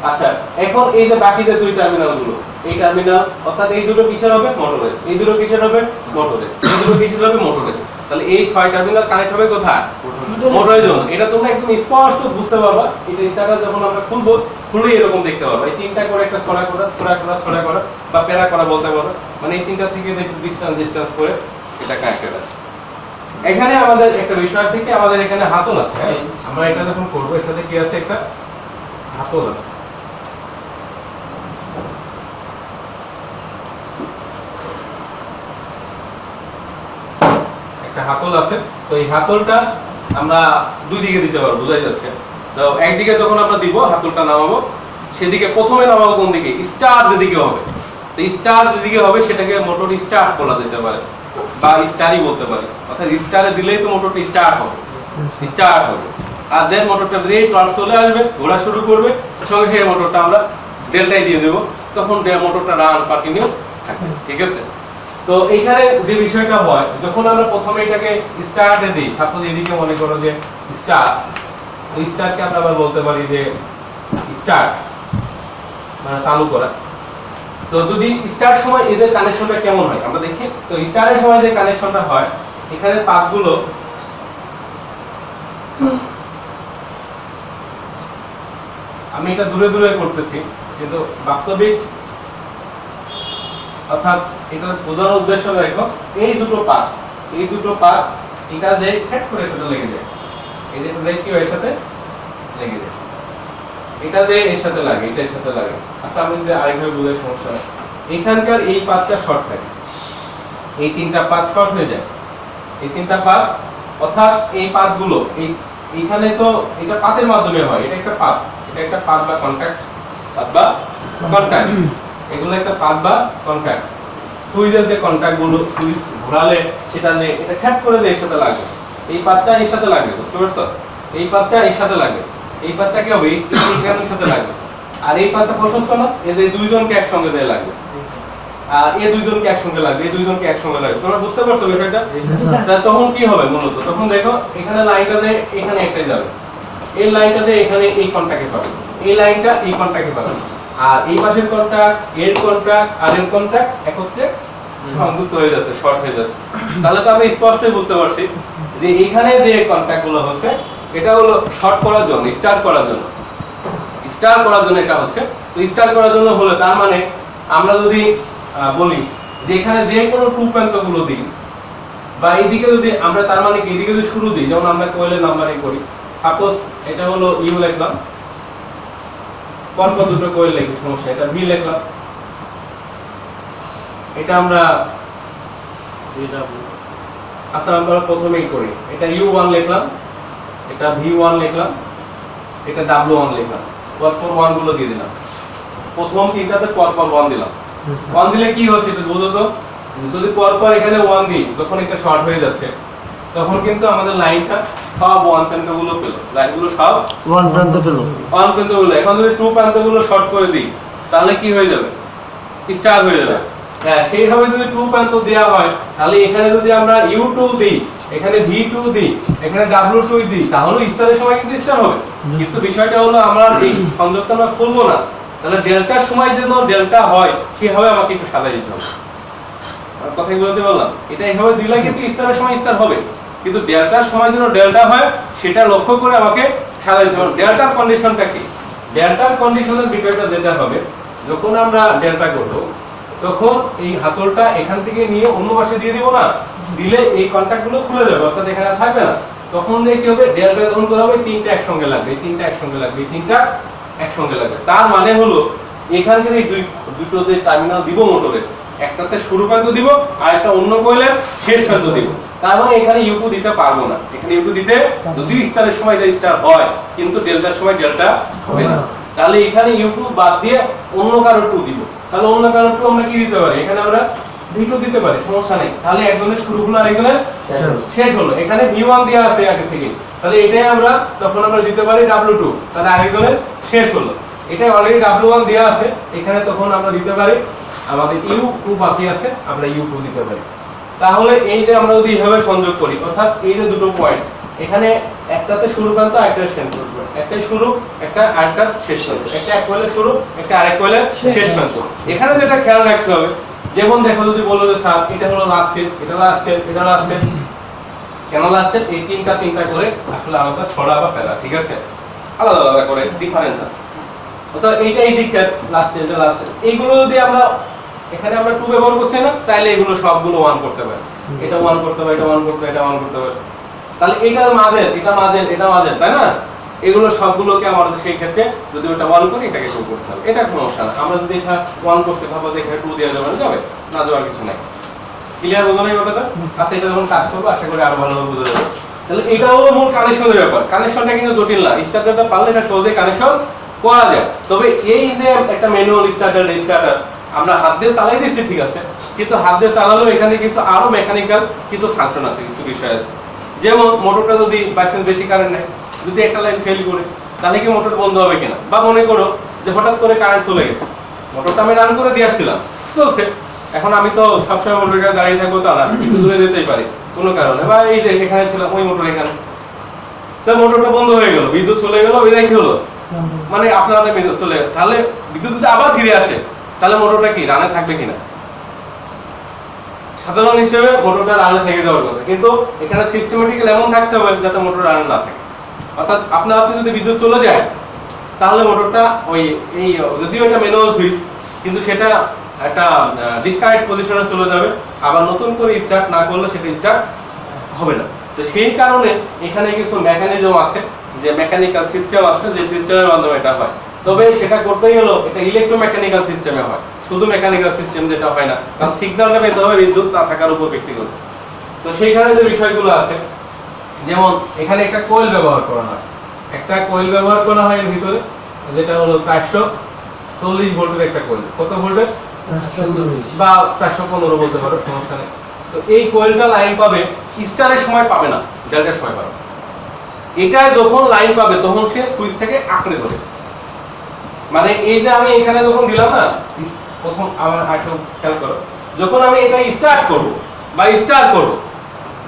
আচ্ছা, এখন এই যে বাকি যে দুই টার্মিনাল গুলো, এই টার্মিনাল অর্থাৎ এই দুটো কিসের হবে? মোটরের। এই দুটো কিসের হবে? মোটরের। এই দুটো কিসের হবে? মোটরের। তাহলে এই 6 টার্মিনাল কানেক্ট হবে কোথায়? মোটরের জন্য। এটা তোমরা একদম স্পষ্ট বুঝতে পারবা। এটা স্টার্টার যখন আমরা খুলবো, খুলেই এরকম দেখতে পারবা। এই তিনটা করে একটা ছড়া করা, ছড়া করা, ছড়া করা বা পেরা করা বলতে পারো। মানে এই তিনটা থেকে ডিসটেন্স করে এটা কানেক্টেড আছে। এখানে আমাদের একটা বিষয় আছে কি, আমাদের এখানে হাতল আছে, হ্যাঁ? আমরা এটা যখন করবো এর সাথে কি আছে? একটা হাতল আছে। একটা হাতল আছে। তো এই হাতলটা আমরা দুই দিকে দিতে পারবো, বোঝাই যাচ্ছে। তো একদিকে যখন আমরা দিব, হাতলটা নামাবো, সেদিকে প্রথমে নামাবো কোন দিকে? স্টার যেদিকে হবে। তো স্টার যেদিকে হবে সেটাকে মোটর স্টার্ট বলা যেতে পারে বা স্টারই বলতে পারি। অর্থাৎ স্টারে দিলেই তো মোটরটা স্টার্ট হবে, স্টার্ট হবে। আর দেন মোটরটা ব্রেক টর্ক চলে আসবে, ঘোরা শুরু করবে, সঙ্গে সঙ্গে মোটরটা আমরা ডেল্টায় দিয়ে দেবো, তখন মোটরটা রান কন্টিনিউ থাকবে, ঠিক আছে? তো এখানে যে বিষয়টা হয়, যখন আমরা প্রথমে এটাকে স্টার্টে দিই, সাপোজ এদিকে মনে করো যে স্টার্ট, ওই স্টার্টকে আমরা আবার বলতে পারি যে স্টার্ট, মানে চালু করা। তো যদি স্টার্ট সময় এদের কানেকশনটা কেমন হয় আমরা দেখি। তো স্টার্টের সময় যে কানেকশনটা হয়, এখানে পাতগুলো আমি এটা দূরে দূরে করতেছি, কিন্তু বাস্তবিক অর্থাৎ এটা বোঝানোর উদ্দেশ্য দেখো, এই দুটো পাত, এই দুটো পাত এটা যে ফেট করে সাথে লেগে যায়, এই যে কি হয় এর সাথে লেগে যায়, এটা যে এর সাথে লাগে, এটা এর সাথে লাগে। আচ্ছা, আমি যদি আরেকভাবে বুঝাই সমস্যা হয়, এখানকার এই পাতটা শর্ট থাকে, এই তিনটা পাত শর্ট হয়ে যায়, এই তিনটা পাত, অর্থাৎ এই পাতগুলো এইখানে তো এটা পাতের মাধ্যমে হয়, এটা একটা পাত, এটা একটা পাত বা কন্টাক্ট, পাত বা কন্টাক্ট, এগুলো একটা পাত বা কন্টাক্ট। সুইচের যে কন্টাক্ট গুলো, সুইচ ঘোরালে সেটা যে এটা খ্যাট করে যে এর সাথে লাগে, এই পাতটা এর সাথে লাগে, বুঝতে পারছো? এই পাতটা এর সাথে লাগে, এই পাতটা কি হবে? এই এর সাথে লাগে। আর এই পাতটা প্রশস্ত না, এই যে দুইজনকে একসঙ্গে দিয়ে লাগবে, আর এই দুইজনকে একসঙ্গে লাগবে, এই দুইজনকে একসঙ্গে লাগবে। তোমরা বুঝতে পারছো বিষয়টা? তখন কি হবে মূলত? তখন দেখো এখানে লাইনটা যে এখানে একটাই যাবে, এই লাইনটা যে এখানে এই কন্টাক্টে পাবে, এই লাইনটা এই কন্টাক্টে পাবে, আর এই পাশের কন্টাক্ট, এর কন্টাক্ট আর এর কন্টাক্ট একত্রে সংযুক্ত হয়ে যাচ্ছে, শর্ট হয়ে যাচ্ছে। তাহলে তো আমরা স্পষ্টই বুঝতে পারছি যে এখানে যে কন্টাক্ট গুলো হচ্ছে এটা হলো শর্ট করার জন্য, স্টার্ট করার জন্য, স্টার্ট করার জন্য এটা হচ্ছে। তো স্টার্ট করার জন্য হলে তার মানে আমরা যদি বলি যে এখানে যে কোনো টু প্রান্ত গুলো দিই, বা এইদিকে যদি আমরা, তার মানে কি এইদিকে যদি শুরু দিই, যেমন আমরা কোয়েলের নাম্বারিং করি, সাপোজ এটা হলো ইউ লিখলাম, পরপর দুটো কোয়েল লিখি, সমস্যা, এটা ভি লিখলাম, এটা আমরা আচ্ছা আমরা প্রথমেই করি, এটা U1 লিখলাম, এটা V1 লিখলাম, এটা W1 লিখলাম, পরপর 1 গুলো দিয়ে দিলাম, প্রথম তিনটাতে পরপর 1 দিলাম। 1 দিলে কি হচ্ছে এটা বুঝো তো? যদি পরপর এখানে 1 দিই, যখন এটা শর্ট হয়ে যাচ্ছে, তখন কিন্তু আমাদের লাইনটা সব 1 প্রান্তগুলো পেল, লাইনগুলো সব 1 প্রান্ত পেল, 1 প্রান্তগুলো। এখন যদি 2 প্রান্তগুলো শর্ট করে দিই, তাহলে কি হয়ে যাবে? স্টার হয়ে যাবে। হ্যাঁ, সেইভাবে যদি 2 প্রান্ত দেওয়া হয়, তাহলে এখানে যদি আমরা U2 দিই, এখানে V2 দিই, এখানে W2 দিই, তাহলে স্টারের সময় কিন্তু স্টার হবে। কিন্তু বিষয়টা হলো আমরা এই সংযোগটা আমরা খুলবো না, তাহলে ডেল্টার সময় যেন ডেল্টা হয় সেভাবে আমাকে একটু সাজাই দিতে হবে। আর কথাই বলতে বললাম, এটা এইভাবে দিলে কিন্তু স্টারের সময় স্টার হবে, কিন্তু ডেল্টার সময় যেন ডেল্টা হয় সেটা লক্ষ্য করে আমাকে সাজাই দিতে হবে। ডেল্টার কন্ডিশনটা কি? ডেল্টার কন্ডিশনের বিষয়টা যেটা হবে, যখন আমরা ডেল্টা করব, তখন এই হাতলটা এখান থেকে নিয়ে অন্য পাশে দিয়ে দিব না, দিলে এই কন্টাক্ট গুলো খুলে যাবে, অর্থাৎ এখানে থাকবে না। তখন যে কি হবে, ডেল্টা যখন করা হবে তিনটা একসঙ্গে লাগবে, এই তিনটা একসঙ্গে লাগবে, এই তিনটা একসঙ্গে লাগবে। তার মানে হলো এখানকার এই দুটো যে টার্মিনাল দিব মোটরের, একটাতে শুরু প্রান্ত দিব আর একটা অন্য কয়েলের শেষ প্রান্ত দিব। তার মানে এখানে ইউ2 দিতে পারবো না, এখানে ইউ2 দিতে যদিও স্টারের সময় এটা স্টার হয় কিন্তু ডেল্টার সময় ডেল্টা হবে না। তাহলে এখানে ইউ2 বাদ দিয়ে অন্য কারো 2 দিব। তাহলে অন্য কারো 2 আমরা কি দিতে পারি, এখানে আমরা v2 দিতে পারি, সমস্যা নেই। তাহলে একজনের শুরু হলো আর একজনের শেষ হলো। এখানে v1 দেওয়া আছে আগে থেকে, তাহলে এটাই আমরা তখন আমরা দিতে পারি w2, তাহলে আরেকজনের শেষ হলো। এটা অলরেডি w1 দেওয়া আছে, এখানে তখন আমরা দিতে পারি আমাদের u2 বাকি আছে, আমরা u2 দিতে পারি। তাহলে এই যে আমরা যদি এইভাবে সংযোগ করি, অর্থাৎ এই যে দুটো পয়েন্ট, এখানে একটাতে শুরু প্রান্ত আরেকটা শেষ প্রান্ত, একটাই শুরু একটা আরেকটা শেষ প্রান্ত, একটা এক কয়েলের শুরু একটা আরেক কয়েলের শেষ প্রান্ত। এখানে যেটা খেয়াল রাখতে হবে, যেমন দেখো যদি বলো যে স্যার এটা হলো লাস্টের, এটা লাস্টের, এটা লাস্টের, কেন লাস্টের, এই তিনটা করে আসলে আলাদা ছড়া বা ফেলা, ঠিক আছে, আলাদা আলাদা করে ডিফারেন্স আছে। অর্থাৎ এইটা এই দিকটা লাস্টের, এটা লাস্টের, এইগুলো যদি আমরা এখানে আমরা 2 ব্যবহার করছি না, তাহলে এগুলো সবগুলো 1 করতে পারে, এটা 1 করতে পারে, এটা 1 করতে পারে, এটা 1 করতে পারে। তাহলে এটা মাঝের, এটা মাঝের, এটা মাঝের, তাই না? এগুলো সবগুলোকে আমাদের সেই ক্ষেত্রে যদি ওটা 1 করি এটাকে 2 করতে হবে, এটা সমস্যা না। আমরা যদি এটা 1 করতে ভাবো যে এখানে 2 দেওয়া যাবে না, যাবে না, যাওয়ার কিছু নাই। ক্লিয়ার বোঝো না এই কথাটা? আচ্ছা, এটা যখন কাজ করবো আশা করি আরো ভালোভাবে বুঝে যাবে। তাহলে এটা হলো মূল কানেকশনের ব্যাপার। কানেকশনটা কিন্তু জটিল না, স্টার্টারটা পারলে এটা সহজে কানেকশন করা যায়। তবে এই যে একটা ম্যানুয়াল স্টার্টার, স্টার্টার আমরা হাত দিয়ে চালাই দিচ্ছি ঠিক আছে, কিন্তু হাত দিয়ে চালালেও এখানে কিছু আরো মেকানিক্যাল কিছু ফাংশন আছে, কিছু বিষয় আছে। যেমন মোটরটা যদি বাইসেন্স বেশি কারেন্ট নেয়, যদি একটা লাইন ফেল করে, তাহলে কি মোটর বন্ধ হবে কিনা? বা মনে করো যে হঠাৎ করে কারেন্ট চলে গেছে, মোটরটা আমি রান করে দিয়ে আসছিলাম, চলছে, এখন আমি তো সবসময় মোটরটা দাঁড়িয়ে থাকবো তা না, দূরে যেতেই পারি কোনো কারণে, বা এই যে এখানে ছিলাম ওই মোটর এখানে, তো মোটরটা বন্ধ হয়ে গেল, বিদ্যুৎ চলে গেল, বিদায় কি হলো, মানে আপনার বিদ্যুৎ চলে, তাহলে বিদ্যুৎ যদি আবার ফিরে আসে তাহলে মোটরটা কি রানে থাকবে কিনা? সাধারণ হিসেবে মোটরটা রানে থেকে যাওয়ার কথা, কিন্তু এখানে সিস্টেমেটিক্যালি এমন থাকতে হবে যাতে মোটর রানে না থাকে। অর্থাৎ আপনি যদি বিদ্যুৎ চলে যায় তাহলে মোটরটা ওই এই যদিও এটা ম্যানুয়াল সুইচ, কিন্তু সেটা একটা ডিসকানেক্ট পজিশনে চলে যাবে, আবার নতুন করে স্টার্ট না করলে সেটা স্টার্ট হবে না। তো সেই কারণে এখানে কিছু মেকানিজম আছে, যে মেকানিক্যাল সিস্টেম আছে, যে সিস্টেমের মাধ্যমে এটা হয়। তবে সেটা করতেই হলো এটা ইলেকট্রোমেকানিক্যাল সিস্টেমে হয়, শুধু মেকানিক্যাল সিস্টেম যেটা হয় না, কারণ সিগন্যালটা পেতে হবে বিদ্যুৎ না থাকার উপর ভিত্তি করে। তো সেইখানে যে বিষয়গুলো আছে, যেমন এখানে একটা কোয়েল ব্যবহার করা হয়, একটা কোয়েল ব্যবহার করা হয় এর ভিতরে, যেটা হলো 440 ভোল্টের একটা কোয়েল। কত ভোল্টের? 440 বা 415 বলতে পারো, সমস্যা নেই। তো এই কোয়েলটা লাইন পাবে, স্টারের সময় পাবে না, ডেল্টার সময় পাবে। এটা যখন লাইন পাবে তখন সে সুইচটাকে আঁকড়ে ধরে, মানে এই যে আমি এখানে যখন দিলাম না, প্রথম আমার আরেকটু খেয়াল করো, যখন আমি এটা স্টার্ট করব বা স্টার্ট করব,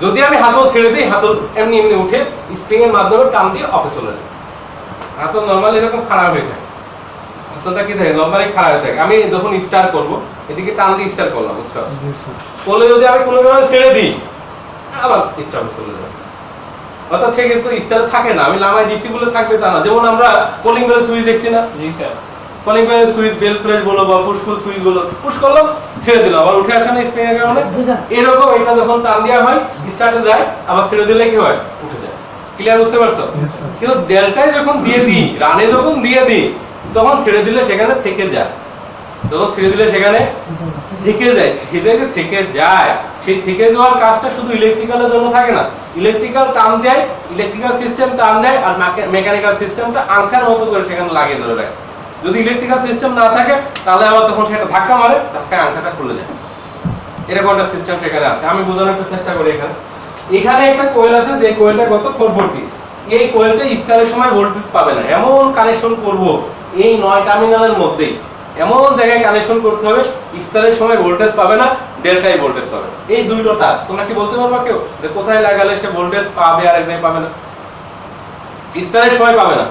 যদি আমি হাতল ছেড়ে দিই, হাতল এমনি এমনি উঠে স্প্রিং এর মাধ্যমে টান দিয়ে অফে চলে যায়। হাতল নরমালি এরকম খারাপ হয়ে থাকে, হাতলটা কি থাকে নরমালি খারাপ হয়ে থাকে। আমি যখন স্টার্ট করব এদিকে টান দিয়ে স্টার্ট করলাম, বুঝছো, করলে যদি আমি কোনো কারণে ছেড়ে দিই আবার স্টার্টে চলে যাবে। অর্থাৎ সেক্ষেত্রে স্টার থাকে না, আমি নামাই দিছি বলে থাকবে তা না। যেমন আমরা কলিং বেলের সুইচ দেখছি না, কলিং বেলের সুইচ, বেল প্রেস বলো বা পুশফুল সুইচ বলো, পুশ করলাম ছেড়ে দিলাম, আবার উঠে আসে না স্প্রিং এর কারণে। এরকম এটা যখন টান দেওয়া হয় স্টার্টে যায়, আবার ছেড়ে দিলে কি হয়, উঠে যায়। ক্লিয়ার বুঝতে পারছো? কিন্তু ডেল্টায় যখন দিয়ে দিই, রানে যখন দিয়ে দিই, তখন ছেড়ে দিলে সেখানে থেকে যায়, যখন ছেড়ে দিলে সেখানে থেকে যায়, সেটাকে থেকে যায়। সেই থেকে যাওয়ার কাজটা শুধু ইলেকট্রিক্যালের জন্য থাকে না, ইলেকট্রিক্যাল টান দেয়, ইলেকট্রিক্যাল সিস্টেম টান দেয়, আর মেকানিক্যাল সিস্টেমটা আংখার মতো করে সেখানে লাগিয়ে ধরে রাখে। যদি ইলেকট্রিক্যাল সিস্টেম না থাকে তাহলে আবার তখন সেটা ধাক্কা মারে, ধাক্কায় আংখাটা খুলে যায়। এরকম একটা সিস্টেম সেখানে আছে, আমি বোঝানোর একটা চেষ্টা করি। এখানে একটা কোয়েল আছে, যে কোয়েলটা কত 440, এই কোয়েলটা স্টারের সময় ভোল্টেজ পাবে না, এমন কানেকশন করব এই 9 টার্মিনালের মধ্যেই, এমন জায়গায় কানেকশন করতে হবে স্টারের সময় ভোল্টেজ পাবে না, ডেল্টায় ভোল্টেজ পাবে। এই দুইটো তার তোমরা কি বলতে পারবা কেউ যে কোথায় লাগালে সে ভোল্টেজ পাবে আর একটাই পাবে না? স্টারের সময় পাবে না,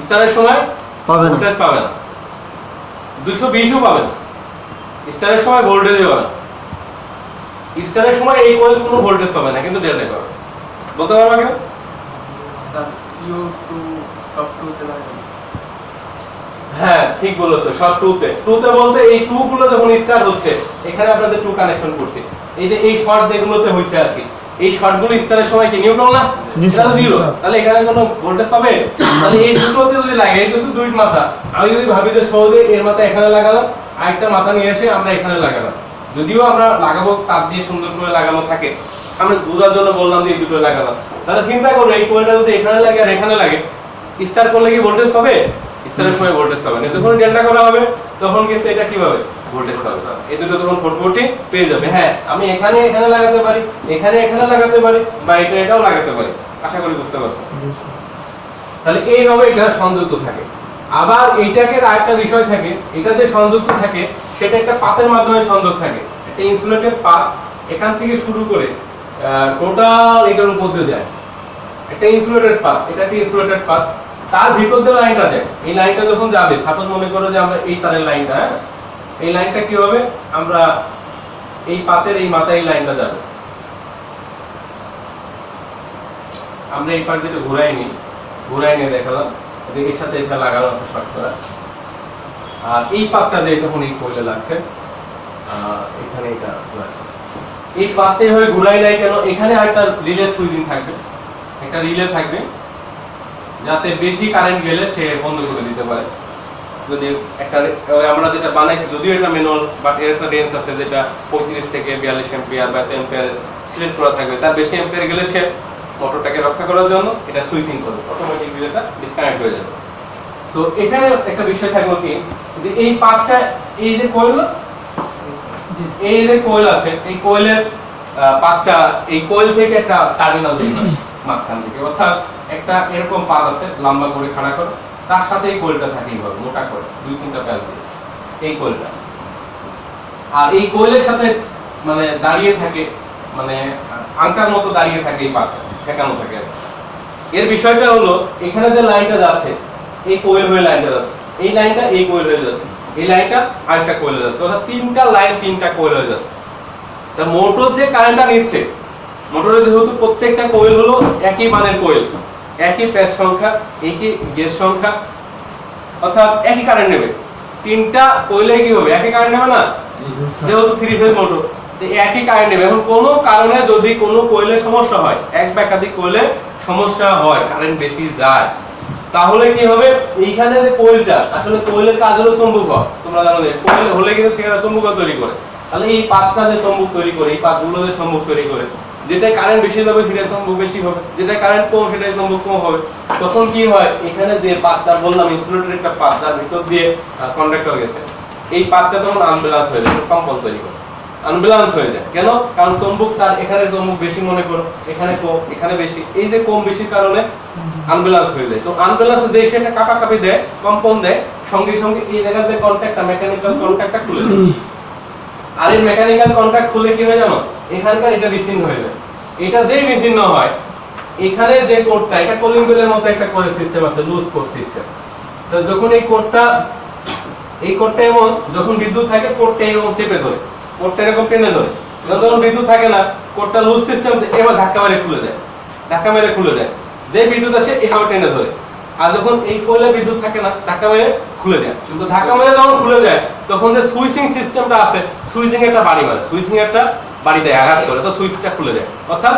স্টারের সময় ভোল্টেজ পাবে না, 220ও পাবে না, স্টারের সময় ভোল্টেজই পাবে না। স্টারের সময় এই কোয়েল কোনো ভোল্টেজ পাবে না, কিন্তু ডেল্টায় পাবে। বলতে পারবা কেউ? স্যার U2 সব 2 তে লাগে। হ্যাঁ ঠিক বলেছো, সব 2 তে। 2 তে বলতে এই 2 গুলো যখন স্টার্ট হচ্ছে, এখানে আপনাদের 2 কানেকশন করছি, এই যে এই শর্ট যেগুলোতে হইছে আর কি, এই শর্টগুলো স্টারের সময় কি নিউট্রাল না, জি এটা স্যার, জিরো, জি স্যার। তাহলে এখানে কোনো ভোল্টেজ পাবে? তাহলে এই দুটোতে যদি লাগে, এই দুটো দুই মাথা, আমি যদি ভাবি যে সহজে এর মাথা এখানে লাগালাম, আরেকটা মাথা নিয়ে এসে আমরা এখানে লাগালাম, যদিও আমরা লাগাবো তার দিয়ে সুন্দর করে লাগানো থাকে, আমরা বোঝার জন্য বললাম যে এই দুটো লাগালাম, তাহলে চিন্তা করো এই কোয়েলটা যদি এখানে লাগে আর এখানে লাগে, স্টার করলে কি ভোল্টেজ পাবে? স্টারের সময় ভোল্টেজ পাবে না, যখন ডেল্টা করা হবে তখন কিন্তু এটা কি পাবে? ভোল্টেজ পাবে। এই দুটো তখন 440 পেয়ে যাবে। হ্যাঁ, আমি এখানে এখানে লাগাতে পারি, এখানে এখানে লাগাতে পারি, বা এটা এটাও লাগাতে পারি। আশা করি বুঝতে পারছেন। তাহলে এইভাবে এটা সংযুক্ত থাকে। আবার এইটাকে আরেকটা বিষয় থাকে, এটা যে সংযুক্ত থাকে সেটা একটা পাতের মাধ্যমে সংযোগ থাকে, একটা ইনসুলেটেড পাত এখান থেকে শুরু করে টোটাল এটার উপর দিয়ে যায়, একটা ইনসুলেটেড পাত, এটা একটা ইনসুলেটেড পাত, তার ভিতর দিয়ে লাইনটা যায়। এই লাইনটা যখন যাবে, সাপোজ মনে করো যে আমরা এই তারের লাইনটা, হ্যাঁ, এই লাইনটা কি হবে, আমরা এই পাতের এই মাথায় এই লাইনটা যাবে, আমরা এই পাশ যেটা ঘুরাই নিয়ে দেখালাম, এর সাথে এটা লাগানো আছে শর্ট করা, আর এই পাতটা দিয়ে তখন এই কোয়েলে লাগছে, এখানে এটা লাগছে। এই পাতে হয়ে ঘুরাই নাই কেন? এখানে একটা রিলে সুইচিং থাকবে, একটা রিলে থাকবে, যাতে বেশি কারেন্ট গেলে সে বন্ধ করে দিতে পারে। যদি একটা আমরা যেটা বানাইছি, যদিও এটা ম্যানুয়াল, বাট এর একটা রেঞ্জ আছে যেটা 35 থেকে 42 অ্যাম্পিয়ার বা 10 অ্যাম্পিয়ার সিলেক্ট করা থাকবে, তার বেশি অ্যাম্পিয়ার গেলে সে মোটরটাকে রক্ষা করার জন্য এটা সুইচিং করবে, অটোমেটিকলি এটা ডিসকানেক্ট হয়ে যাবে। তো এখানে একটা বিষয় থাকলো কি, যে এই পাতটা, এই যে কোয়েল, এই যে কোয়েল আছে, এই কোয়েলের পাতটা, এই কোয়েল থেকে একটা টার্মিনাল বের হয় মাঝখান থেকে, অর্থাৎ একটা এরকম পাত আছে লম্বা করে খাড়া করে, তার সাথে এই কোয়েলটা থাকে এইভাবে মোটা করে 2-3টা প্যাচ দিয়ে, এই কোয়েলটা। আর এই কোয়েলের সাথে মানে দাঁড়িয়ে থাকে, মানে আংটার মতো দাঁড়িয়ে থাকে এই পাতটা, ঠেকানো থাকে। এর বিষয়টা হলো, এখানে যে লাইনটা যাচ্ছে এই কোয়েল হয়ে লাইনটা যাচ্ছে, এই লাইনটা এই কোয়েল হয়ে যাচ্ছে, এই লাইনটা আরেকটা কোয়েল হয়ে যাচ্ছে, অর্থাৎ 3টা লাইন 3টা কোয়েল হয়ে যাচ্ছে। তা মোটর যে কারেন্টটা নিচ্ছে, মোটরে যেহেতু প্রত্যেকটা কোয়েল হলো একই মানের কোয়েল, একই প্যাচ সংখ্যা, একই গেজ সংখ্যা, অর্থাৎ একই কারেন্ট নেবে, 3টা কোয়েলে কি হবে? একই কারেন্ট নেবে না, যেহেতু 3 ফেজ মোটর, একই কারেন্ট নেবে। এখন কোনো কারণে যদি কোনো কোয়েলের সমস্যা হয়, এক বা একাধিক কোয়েলের সমস্যা হয়, কারেন্ট বেশি যায়, তাহলে কি হবে? এইখানে যে কোয়েলটা, আসলে কোয়েলের কাজ হলো চুম্বক হওয়া, তোমরা জানো যে কোয়েল হলে কিন্তু সেখানে চুম্বক তৈরি করে, তাহলে এই পাতটা যে চুম্বক তৈরি করে, এই পাতগুলো যে চুম্বক তৈরি করে, যেটাই কারেন্ট বেশি যাবে সেটাই চুম্বক বেশি হবে, যেটাই কারেন্ট কম সেটাই চুম্বক কম হবে। তখন কি হয়? এখানে যে পাতটা বললাম ইনসুলেটেড একটা পাত, তার ভিতর দিয়ে কন্ডাক্টর গেছে, এই পাতটা তখন আনব্যালেন্স হয়ে যায়, কম্পন তৈরি করে, আনব্যালেন্স হয়ে যায়। কেন? কারণ চুম্বক তার এখানে চুম্বক বেশি মনে করো, এখানে কম, এখানে বেশি, এই যে কম বেশির কারণে আনব্যালেন্স হয়ে যায়। তো আনব্যালেন্স দেয়, সেটা কাঁপাকাঁপি দেয়, কম্পন দেয়, সঙ্গে সঙ্গে এই জায়গার যে কন্ট্যাক্টটা, মেকানিক্যাল কন্ট্যাক্টটা খুলে যায়। আর এই মেকানিক্যাল কন্ট্যাক্ট খুলে কি হয় জানো? এখানকার এটা বিচ্ছিন্ন হয়ে যায়। এটা যেই বিচ্ছিন্ন হয়, এখানে যে কোডটা, এটা কলিং বেলের মতো একটা কোড সিস্টেম আছে, লুজ কোড সিস্টেম। তো যখন এই কোডটা এমন, যখন বিদ্যুৎ থাকে কোডটা এরকম চেপে ধরে, কোডটা এরকম টেনে ধরে, যখন বিদ্যুৎ থাকে না, কোডটা লুজ সিস্টেম, এবার ধাক্কা মেরে খুলে যায়, যে বিদ্যুৎ আসে এভাবে টেনে ধরে। আর যখন এই কোয়েলে বিদ্যুৎ থাকে না, ধাক্কা মেরে খুলে যায়। কিন্তু ধাক্কা মেরে যখন খুলে যায়, তখন যে সুইচিং সিস্টেমটা আছে, সুইচিং একটা বাড়ি মারে, সুইচিং একটা বাড়ি দেয়, আঘাত করে, তো সুইচটা খুলে যায়, অর্থাৎ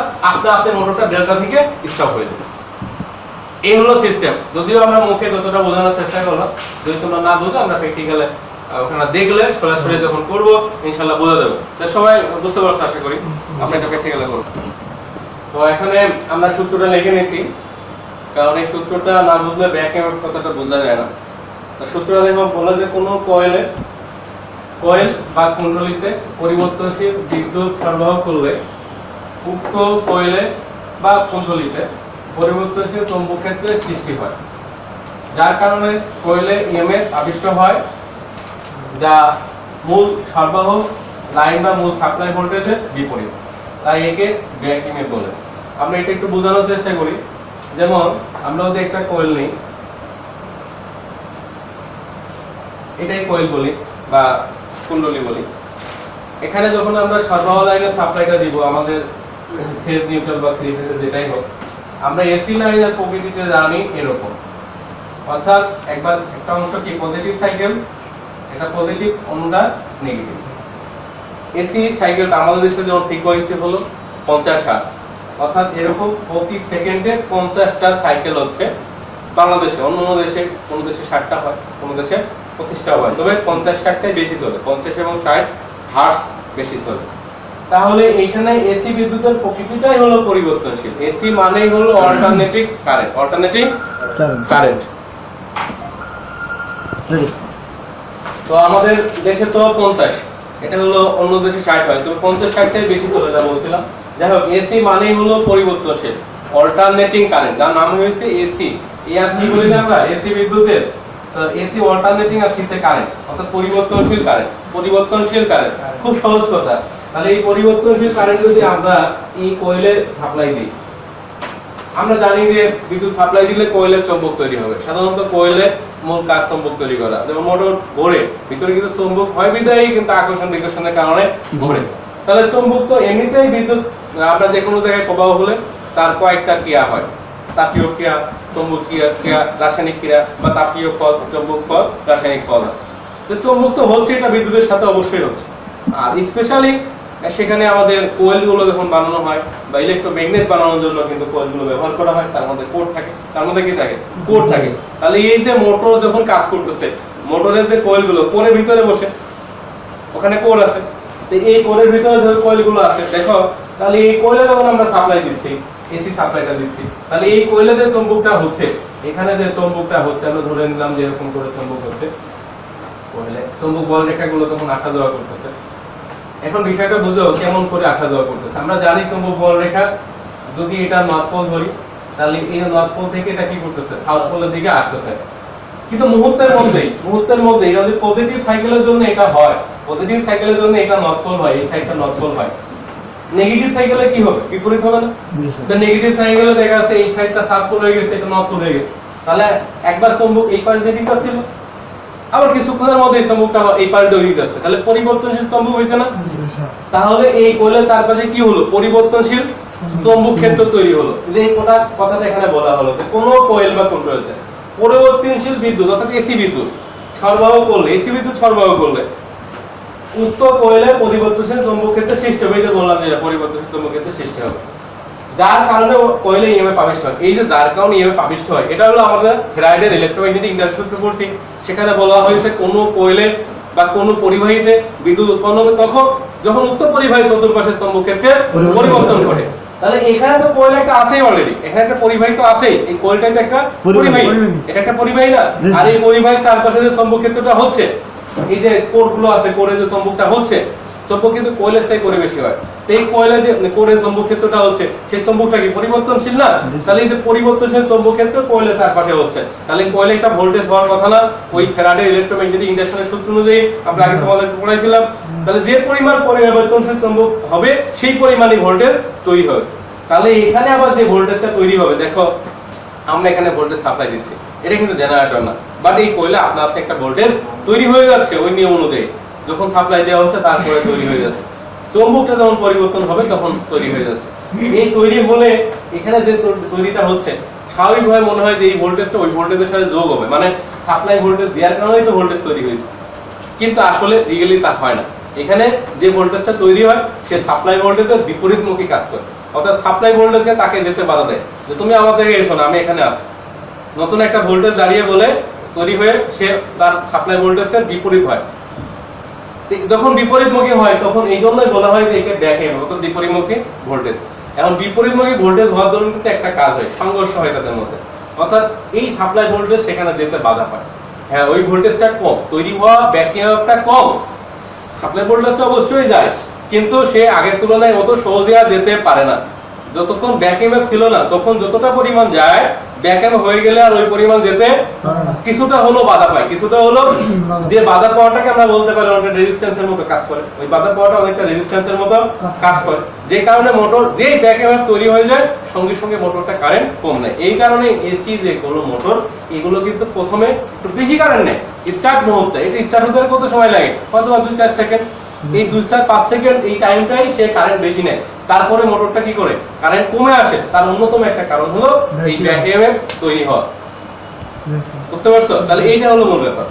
আপনি মোটরটা ডেল্টা থেকে স্টপ হয়ে যাবে। এই হলো সিস্টেম। যদিও আমরা মুখে যতটা বোঝানোর চেষ্টা করলাম, যদি তোমরা না বুঝো, আমরা প্র্যাকটিক্যালে ওখানে দেখলে সরাসরি যখন করবো ইনশাআল্লাহ বোঝা যাবে। তো সবাই বুঝতে পারছো আশা করি, আমরা এটা প্র্যাকটিক্যালে করবো। তো এখানে আমরা সূত্রটা লিখে নিয়েছি, কারণ এই সূত্রটা না বুঝলে ব্যাক এমএফ কথাটা বোঝা যায় না। সূত্রটা দেখো, বলে যে কোনো কোয়েল বা কুণ্ডলীতে পরিবর্তনশীল বিদ্যুৎ সরবরাহ করলে উক্ত কোয়েলে বা কুণ্ডলীতে পরিবর্তনশীল চৌম্বক ক্ষেত্রের সৃষ্টি হয়, যার কারণে কোয়েলে ইএমএফ আবিষ্ট হয়, যা মূল সরবরাহ লাইন বা মূল সাপ্লাই ভোল্টেজের বিপরীত, তাই একে ব্যাক ইএমএফ বলে। আমরা এটা একটু বোঝানোর চেষ্টা করি। যেমন আমরা যদি একটা কোয়েল নিই, এটাই কোয়েল বলি বা কুণ্ডলী বলি। এখানে যখন আমরা সরবরাহ লাইনের সাপ্লাইটা দিব, আমাদের ফেজ নিউট্রাল বা থ্রি ফেজ যেটাই হোক, আমরা এসি লাইনের প্রকৃতিতে জানি এরকম, অর্থাৎ একবার একটা অংশ কি পজিটিভ সাইকেল, এটা পজিটিভ, অন্যটা নেগেটিভ। এসি সাইকেলটা আমাদের দেশে যেমন ফ্রিকোয়েন্সি হলো 50 হার্টজ, অর্থাৎ এরকম প্রতি সেকেন্ডে 50টা সাইকেল হচ্ছে বাংলাদেশে। অন্য দেশে কোন দেশে 60টা হয়, কোন দেশে 25টা হয়, তবে 50-60টাই বেশি চলে, 50 এবং 60 হার্টজ বেশি চলে। তাহলে এখানে এসি বিদ্যুতের প্রকৃতিটাই হলো পরিবর্তনশীল। এসি মানেই হলো অল্টারনেটিং কারেন্ট, অল্টারনেটিং কারেন্ট। তো আমাদের দেশে তো 50, এটা হলো অন্য দেশে 60 হয়, তবে 50-60টাই বেশি চলে যা বলছিলাম। যাই হোক, এসি মানেই হলো পরিবর্তনশীল অল্টারনেটিং কারেন্ট, যার নাম হয়েছে এসি। এই আসি বলি না আমরা এসি বিদ্যুতের, এসি অল্টারনেটিং আর সিতে কারেন্ট, অর্থাৎ পরিবর্তনশীল কারেন্ট। পরিবর্তনশীল কারেন্ট খুব সহজ কথা। তাহলে এই পরিবর্তনশীল কারেন্ট যদি আমরা এই কয়েলে সাপ্লাই দিই, আমরা জানি যে বিদ্যুৎ সাপ্লাই দিলে কয়েলের চৌম্বক তৈরি হবে। সাধারণত কয়েলে মূল কাজ চৌম্বক তৈরি করা, যেমন মোটর ঘোরে, ভিতরে কিন্তু চৌম্বক হয় বিধায় কিন্তু আকর্ষণ বিকর্ষণের কারণে ঘোরে। তাহলে চৌম্বক তো এমনিতেই বিদ্যুৎ, আমরা যে কোনো জায়গায় প্রবাহ হলে তার কয়েকটা ক্রিয়া হয়, তাপীয় ক্রিয়া, চৌম্বকীয় ক্রিয়া, রাসায়নিক ক্রিয়া, বা তাপীয় পদ, চৌম্বক পদ, রাসায়নিক পদ। তো চৌম্বক তো হচ্ছে, এটা বিদ্যুতের সাথে অবশ্যই হচ্ছে। আর স্পেশালি সেখানে আমাদের কোয়েলগুলো যখন বানানো হয় বা ইলেকট্রোম্যাগনেট বানানোর জন্য কিন্তু কোয়েলগুলো ব্যবহার করা হয়, তার মধ্যে কোর থাকে। তার মধ্যে কি থাকে? কোর থাকে। তাহলে এই যে মোটর যখন কাজ করতেছে, মোটরের যে কোয়েলগুলো কোরের ভিতরে বসে, ওখানে কোর আছে, তো এই কোরের ভিতরে যে কোয়েলগুলো আছে দেখো, তাহলে এই কোয়েলে যখন আমরা সাপ্লাই দিচ্ছি, এসি সাপ্লাইটা দিচ্ছি, তাহলে এই কোয়েলে যে চৌম্বকটা হচ্ছে, এখানে যে চৌম্বকটা হচ্ছে, আমরা ধরে নিলাম যে এরকম করে চৌম্বক হচ্ছে কোয়েলে, চৌম্বক বল রেখাগুলো তখন আসা যাওয়া করতেছে। এখন বিষয়টা বুঝো কেমন করে আসা যাওয়া করতেছে। আমরা জানি চৌম্বক বল রেখা যদি এটা নর্থ পোল ধরি, তাহলে এই নর্থ পোল থেকে এটা কি করতেছে, সাউথ পোলের দিকে আসতেছে। কিন্তু মুহূর্তের মধ্যে এটা যদি পজিটিভ সাইকেলের জন্য এটা হয়, পজিটিভ সাইকেলের জন্য এটা নর্থ পোল হয়, এই সাইডটা নর্থ পোল হয়। নেগেটিভ সাইকেলে কি হবে? বিপরীত হবে না? তো নেগেটিভ সাইকেলে দেখা যাচ্ছে এই সাইডটা সাউথ পোল হয়ে গেছে, এটা নর্থ পোল হয়ে গেছে। তাহলে একবার চৌম্বক এই পাশ দিয়ে দিতে ছিল, আবার কিছুক্ষণের মধ্যে এই চৌম্বকটা এই পাশ দিয়ে হয়ে যাচ্ছে, তাহলে পরিবর্তনশীল চৌম্বক হয়েছে না? তাহলে এই কোয়েলের চারপাশে কি হলো? পরিবর্তনশীল চৌম্বক ক্ষেত্র তৈরি হলো। এই কথাটা এখানে বলা হলো যে কোনো কোয়েল বা কন্ট্রোলারে পরিবর্তনশীল বিদ্যুৎ অর্থাৎ এসি বিদ্যুৎ সরবরাহ করলে, এসি বিদ্যুৎ সরবরাহ করলে উক্ত কোয়েলে পরিবর্তনশীল চৌম্বক ক্ষেত্র সৃষ্টি হবে। এই যে বললাম যে পরিবর্তনশীল চৌম্বক ক্ষেত্র সৃষ্টি হবে, যার কারণে কোয়েলে ইএমএফ আবিষ্ট হয়। এই যে যার কারণে ইএমএফ আবিষ্ট হয়, এটা হলো আমাদের ফ্যারাডের ইলেকট্রোম্যাগনেটিক ইন্ডাকশন সূত্র পড়ছি। সেখানে বলা হয়েছে কোনো কোয়েলে বা কোনো পরিবাহীতে বিদ্যুৎ উৎপন্ন হবে তখন যখন উক্ত পরিবাহী চতুর্পাশে চৌম্বক ক্ষেত্রের পরিবর্তন ঘটে। তাহলে এখানে তো কোয়েল একটা আছেই অলরেডি, এখানে একটা পরিবাহী তো আছেই, এই কোয়েলটা তো একটা পরিবাহী, এটা একটা পরিবাহী না? আর এই পরিবাহীর চারপাশে যে চৌম্বক ক্ষেত্রটা হচ্ছে, এই যে কোরগুলো আছে, কোরে যে চৌম্বকটা হচ্ছে, চৌম্বক কিন্তু কোয়েলের চেয়ে করে বেশি হয়। তো এই কোয়েলে যে কোরের চৌম্বক ক্ষেত্রটা হচ্ছে, সেই চৌম্বকটা কি পরিবর্তনশীল না? তাহলে এই যে পরিবর্তনশীল চৌম্বক ক্ষেত্র কোয়েলের চারপাশে হচ্ছে, তাহলে কোয়েলে একটা ভোল্টেজ হওয়ার কথা না? ওই ফ্যারাডের ইলেকট্রোম্যাগনেটিক ইন্ডাকশনের সূত্র অনুযায়ী আমরা আগে তোমাদের পড়াইছিলাম। তাহলে যে পরিমাণ পরিবর্তনশীল চৌম্বক হবে সেই পরিমাণই ভোল্টেজ তৈরি হবে। তাহলে এখানে আবার যে ভোল্টেজটা তৈরি হবে, দেখো আমরা এখানে ভোল্টেজ সাপ্লাই দিচ্ছি, এটা কিন্তু জেনারেটর না, বাট এই কোয়েলে আপনার আপনি একটা ভোল্টেজ তৈরি হয়ে যাচ্ছে ওই নিয়ম অনুযায়ী। যখন সাপ্লাই দেওয়া হচ্ছে তারপরে তৈরি হয়ে যাচ্ছে, চৌম্বকটা যখন পরিবর্তন হবে তখন তৈরি হয়ে যাচ্ছে। এই তৈরি হলে এখানে যে তৈরিটা হচ্ছে, স্বাভাবিকভাবে মনে হয় যে এই ভোল্টেজটা ওই ভোল্টেজের সাথে যোগ হবে, মানে সাপ্লাই ভোল্টেজ দেওয়ার কারণেই তো ভোল্টেজ তৈরি হয়েছে। কিন্তু আসলে রিয়েলি তা হয় না। এখানে যে ভোল্টেজটা তৈরি হয় সে সাপ্লাই ভোল্টেজের বিপরীতমুখী কাজ করে, অর্থাৎ সাপ্লাই ভোল্টেজকে তাকে যেতে বাধা দেয় যে তুমি আমার থেকে এসো না, আমি এখানে আছি। নতুন একটা ভোল্টেজ দাঁড়িয়ে বলে তৈরি হয়ে সে তার সাপ্লাই ভোল্টেজের বিপরীত হয়। যখন বিপরীতমুখী হয় তখন এই জন্যই বলা হয় যে একে ব্যাক এমএফ অর্থাৎ বিপরীতমুখী ভোল্টেজ। এখন বিপরীতমুখী ভোল্টেজ হওয়ার জন্য কিন্তু একটা কাজ হয়, সংঘর্ষ হয় তাদের মধ্যে, অর্থাৎ এই সাপ্লাই ভোল্টেজ সেখানে যেতে বাধা পায়। হ্যাঁ, ওই ভোল্টেজটা কম, তৈরি হওয়া ব্যাক এমএফটা কম, সাপ্লাই ভোল্টেজটা অবশ্যই যায়, কিন্তু সে আগের তুলনায় অত সহজে আর যেতে পারে না। যতক্ষণ ব্যাক এমএফ ছিল না তখন যতটা পরিমাণ যায়, ব্যাক এমএফ হয়ে গেলে আর ওই পরিমাণ যেতে কিছুটা হলো বাধা পায়, কিছুটা হলো যে বাধা পাওয়াটাকে আমরা বলতে পারি অনেকটা রেজিস্ট্যান্সের মতো কাজ করে, ওই বাধা পাওয়াটা অনেকটা রেজিস্ট্যান্সের মতো কাজ করে, যে কারণে মোটর যেই ব্যাক এমএফ তৈরি হয়ে যায় সঙ্গে সঙ্গে মোটরটা কারেন্ট কম নেয়। এই কারণে এসি যে কোনো মোটর এগুলো কিন্তু প্রথমে একটু বেশি কারেন্ট নেয় স্টার্ট মুহূর্তে। এটা স্টার্ট হতে কত সময় লাগে? হয়তো 2-4 সেকেন্ড, এই 2-5 সেকেন্ড এই টাইমটাই সে কারেন্ট বেশি নেয়। তারপরে মোটরটা কি করে কারেন্ট কমে আসে, তার অন্যতম একটা কারণ হলো এই ব্যাক এমএফ তৈরি হওয়া। বুঝতে পারছো? তাহলে এইটা হলো মূল ব্যাপার।